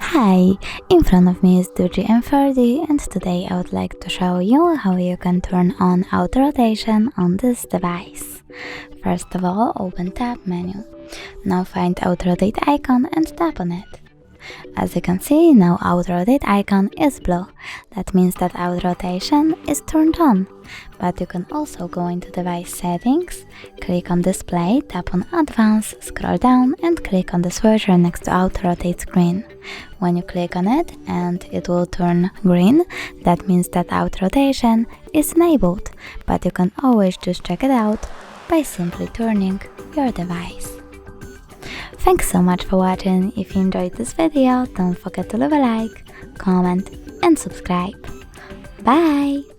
Hi, in front of me is DOOGEE N30 and today I would like to show you how you can turn on auto rotation on this device. First of all, open Tab menu. Now find auto rotate icon and tap on it. As you can see, now auto rotate icon is blue. That means that auto rotation is turned on. But you can also go into device settings, click on display, tap on advanced, scroll down and click on the switcher next to auto rotate screen. When you click on it and it will turn green, that means that auto rotation is enabled, but you can always just check it out by simply turning your device. Thanks so much for watching. If you enjoyed this video, don't forget to leave a like, comment and subscribe. Bye!